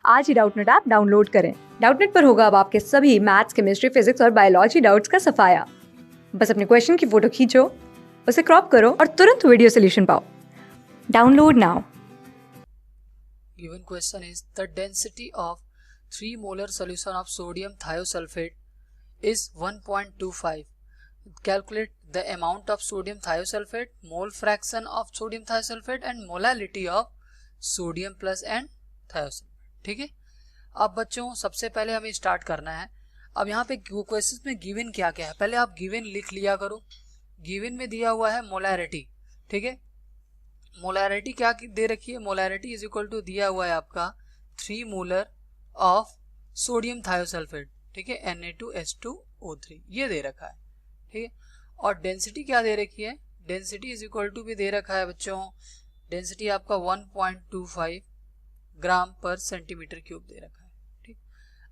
आज ही Doubtnut app download करें। Doubtnut पर होगा अब आपके सभी मैथ्स, केमिस्ट्री, फिजिक्स और बायोलॉजी डाउट्स का सफाया। बस अपने क्वेश्चन की फोटो खींचो, उसे क्रॉप करो और तुरंत वीडियो सोल्यूशन पाओ। Download now. Given question is the density of 3 molar solution of sodium thiosulfate is 1.25. Calculate the amount of sodium thiosulfate, mole fraction of sodium thiosulfate and molality of sodium plus and thiosulfate. ठीक है, अब बच्चों सबसे पहले हमें start करना है। अब यहाँ पे क्वेश्चन में गिवन क्या क्या है, पहले आप गिवन लिख लिया करो। गिवन में दिया हुआ है मोलैरिटी, ठीक है। मोलैरिटी क्या दे रखी है, मोलैरिटी इज इक्वल टू दिया हुआ है आपका 3 मोलर ऑफ सोडियम थायोसल्फेट, ठीक है, Na2H2O3 ये दे रखा है, ठीक है। और डेंसिटी क्या दे रखी है, डेंसिटी इज इक्वल टू भी दे रखा है बच्चों, डेंसिटी आपका 1.25 ग्राम पर सेंटीमीटर क्यूब दे रखा है, ठीक।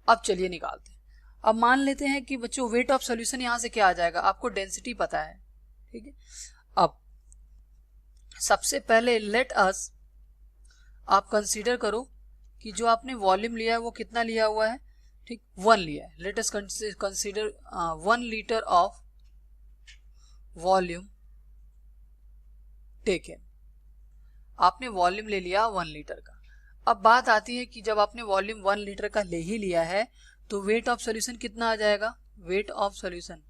अब चलिए निकालते हैं। अब मान लेते हैं कि बच्चों वेट ऑफ सॉल्यूशन यहां से क्या आ जाएगा, आपको डेंसिटी पता है, ठीक है। अब सबसे पहले लेट अस आप कंसीडर करो कि जो आपने वॉल्यूम लिया है वो कितना लिया हुआ है, ठीक, 1 लिया है। Let us consider 1 litre of volume taken. आपने वॉल्यूम ले लिया 1 लीटर का। अब बात आती है कि जब आपने वॉल्यूम 1 लीटर का ले ही लिया है तो वेट ऑफ सॉल्यूशन कितना आ जाएगा, weight of solution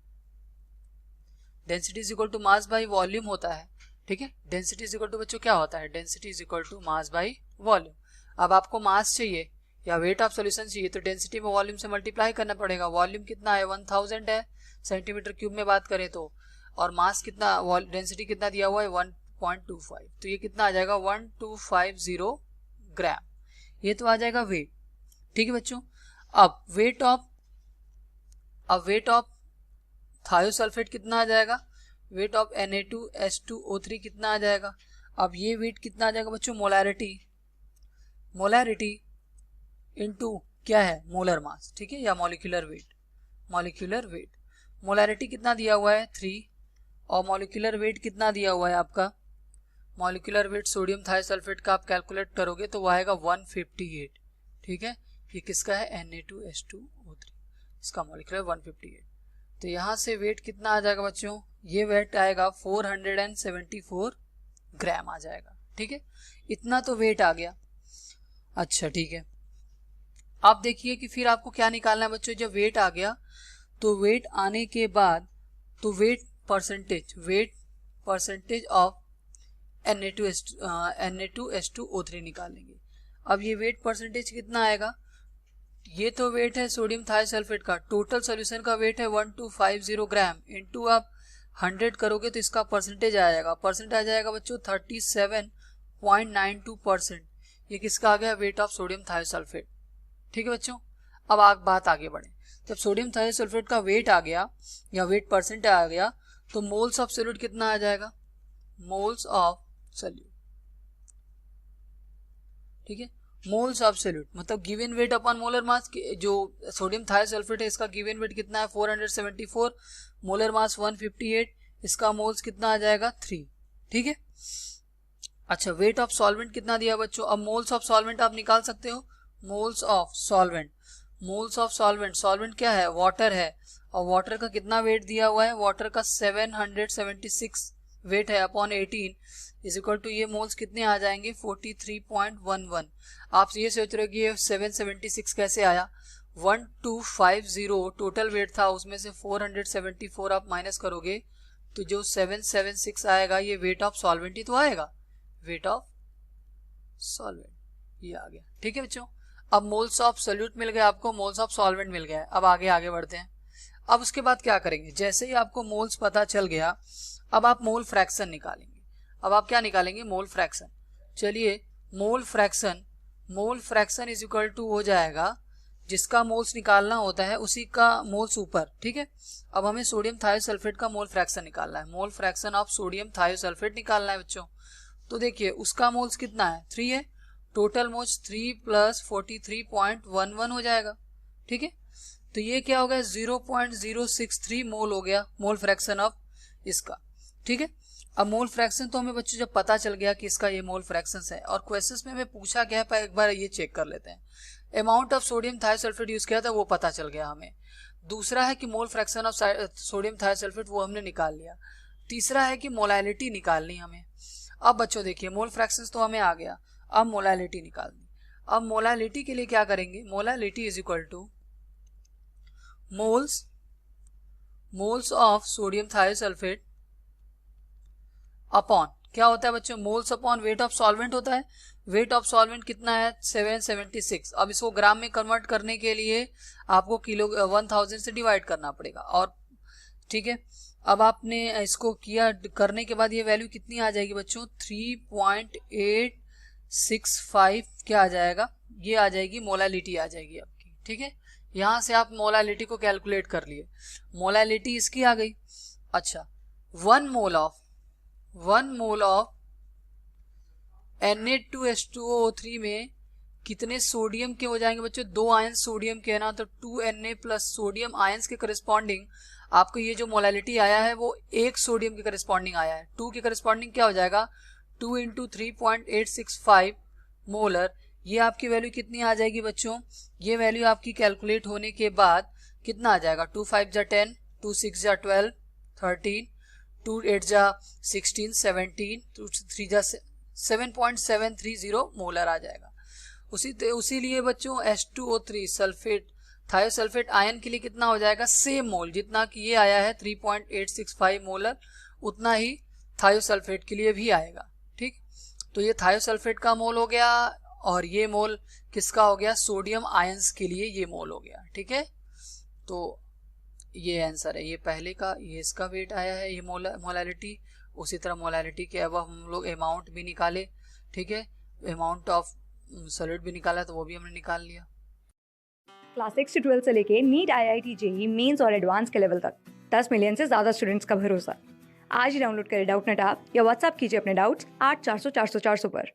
density is equal to mass by volume होता है, ठीक है। डेंसिटी इज इक्वल टू बच्चों क्या होता है, density is equal to mass by volume. अब आपको मास चाहिए या वेट ऑफ सॉल्यूशन चाहिए तो डेंसिटी में वॉल्यूम से मल्टीप्लाई करना पड़ेगा। वॉल्यूम कितना है 1000 है सेंटीमीटर क्यूब में बात करें तो, और मास कितना, डेंसिटी कितना दिया हुआ है 1.25, तो ये कितना आ जाएगा 1250 ग्राम, ये तो आ जाएगा वेट, ठीक है बच्चों। अब वेट ऑफ थायोसल्फेट कितना आ जाएगा, वेट ऑफ Na2H2O3 कितना आ जाएगा। अब ये वेट कितना आ जाएगा बच्चों, मोलैरिटी इनटू क्या है, मोलर मास, ठीक है, या मॉलिक्यूलर वेट। मोलैरिटी कितना दिया हुआ है 3 और मॉलिक्यूलर वेट कितना दिया हुआ है आपका, मॉलिक्यूलर वेट सोडियम थायोसल्फेट का आप कैलकुलेट करोगे तो वो आएगा 158, ठीक है। ये किसका है, Na2H2O3, इसका मॉलिक्यूलर 158। तो यहाँ से वेट कितना आ जाएगा बच्चों, ये वेट आएगा 474 ग्राम आ जाएगा, ठीक है। इतना तो वेट आ गया। अच्छा ठीक है, आप देखिए कि फिर आपको क्या निकालना है बच्चों। जब वेट आ गया तो वेट आने के बाद तो वेट परसेंटेज ऑफ Na2H2O3 निकालेंगे। अब ये वेट परसेंटेज कितना आएगा, ये तो वेट है सोडियम थायोसल्फेट का, टोटल सॉल्यूशन का वेट है 1250 ग्राम, इनटू आप 100 करोगे तो इसका परसेंटेज आ जाएगा, परसेंट आ जाएगा बच्चों 37.92%। ये किसका आ गया, वेट ऑफ सोडियम थायोसल्फेट, ठीक है बच्चों। अब आप बात आगे बढ़े, जब सोडियम थायोसल्फेट का वेट आ गया या वेट परसेंट आ गया तो मोल्स ऑफ सॉल्यूट कितना आ जाएगा, मोल्स ऑफ सॉल्यूट, ठीक है। मोल्स ऑफ सॉल्यूट मतलब given weight upon molar mass, जो सोडियम थायोसल्फेट है इसका गिवन वेट कितना है 474, मोलर मास 158, इसका मोल्स कितना आ जाएगा 3, ठीक है। अच्छा वेट ऑफ सॉल्वेंट कितना दिया बच्चों, अब मोल्स ऑफ सॉल्वेंट आप निकाल सकते हो, मोल्स ऑफ सॉल्वेंट क्या है, वाटर है, और वाटर का कितना वेट दिया हुआ है, वाटर का 776 वेट है अपॉन 18 इज इक्वल टू ये मोल्स कितने आ जाएंगे 43.11। आप ये सोच रहे हो कि ये 776 कैसे आया, 1250 टोटल वेट था, उसमें से 474 आप माइनस करोगे तो जो 776 आएगा ये वेट ऑफ सॉल्वेंट ही तो आएगा, वेट ऑफ सॉल्वेंट ये आ गया, ठीक है बच्चों। अब मोल्स ऑफ सॉल्यूट मिल गया आपको, मोल्स ऑफ सॉल्वेंट मिल गया है। अब आगे बढ़ते हैं। अब उसके बाद क्या करेंगे, जैसे ही आपको मोल्स पता चल गया अब आप मोल फ्रैक्शन निकालेंगे। अब आप क्या निकालेंगे, मोल फ्रैक्शन। चलिए mole fraction is equal to हो जाएगा, जिसका मोल्स निकालना होता है उसी का मोल्स ऊपर, ठीक है। अब हमें सोडियम थायोसल्फेट का मोल फ्रैक्शन निकालना है, mole fraction of sodium thiosulphate निकालना है बच्चों। तो देखिए उसका मोल्स कितना है 3 है, टोटल मोल्स 3 प्लस 43.11 हो जाएगा, ठीक है। तो ये क्या हो गया 0.063 मोल हो गया मोल फ्रैक्शन ऑफ इसका, ठीक है। अब मोल फ्रैक्शन तो हमें बच्चों जब पता चल गया कि इसका ये मोल फ्रैक्शन है, और क्वेश्चंस में हमें पूछा गया है, एक बार ये चेक कर लेते हैं। Amount of sodium thiosulphate use किया था वो पता चल गया हमें। दूसरा है कि mole fraction of sodium thiosulphate वो हमने निकाल लिया। तीसरा है कि मोलैलिटी निकालनी हमें। अब बच्चों देखिए मोल फ्रैक्शंस तो हमें आ गया, अब मोलैलिटी निकालनी। अब मोलैलिटी के लिए क्या करेंगे, molality is equal two moles of sodium thiosulphate upon क्या होता है बच्चों, moles upon weight of solvent होता है। वेट ऑफ सॉल्वेंट कितना है 776। अब इसको ग्राम में कन्वर्ट करने के लिए आपको किलो 1000 से डिवाइड करना पड़ेगा। और ठीक है, अब आपने इसको किया करने के बाद ये वैल्यू कितनी आ जाएगी बच्चों, 3.865 क्या आ जाएगा, ये आ जाएगी मोलैलिटी आ जाएगी आपकी। ठीक है, यहां से आप मोलैलिटी को कैलकुलेट कर लिए, मोलैलिटी इसकी आ गई। अच्छा, 1 मोल ऑफ Na2H2O3 में कितने सोडियम के हो जाएंगे बच्चों, 2 आयन सोडियम के है ना, तो 2Na प्लस सोडियम आयंस के करस्पॉन्डिंग आपको ये जो मोलैलिटी आया है वो 1 सोडियम के करस्पॉन्डिंग आया है। 2 के करस्पॉन्डिंग क्या हो जाएगा, 2 इंटू 3.865 मोलर। ये आपकी वैल्यू कितनी आ जाएगी बच्चों, ये वैल्यू आपकी कैलकुलेट होने के बाद कितना आ जाएगा, 2 5 जा 10, 2 6 जा 12, 13, 2 8 जा 16, 17, 2 3 जा 7.730 मोलर आ जाएगा। उसी लिए बच्चों H2O3 सल्फेट थायोसल्फेट आयन के लिए कितना हो जाएगा, सेम मोल जितना कि ये आया है 3.865 मोलर, उतना ही थायोसल्फेट के लिए भी आएगा। ठीक, तो ये थायोसल्फेट का मोल हो गया और ये मोल किसका हो गया, सोडियम आयंस के लिए ये मोल हो गया। ठीक है, तो ये आंसर है, ये पहले का, ये इसका वेट आया है, ये मोलैलिटी। उसी तरह मोलैलिटी के अब हम लोग अमाउंट भी निकाले। ठीक है, अमाउंट ऑफ सॉलिड भी निकाला तो वो भी हमने निकाल लिया। क्लास 6 से 12 से लेके नीट, IIT, JEE मेंस और एडवांस के लेवल तक 10 मिलियन से ज़्यादा स्टूडेंट्स का भरोसा। आज ही डाउनलोड करें डाउटनेट ऐप या व्हाट्सएप कीजिए अपने डाउट्स 8400 400 400 पर।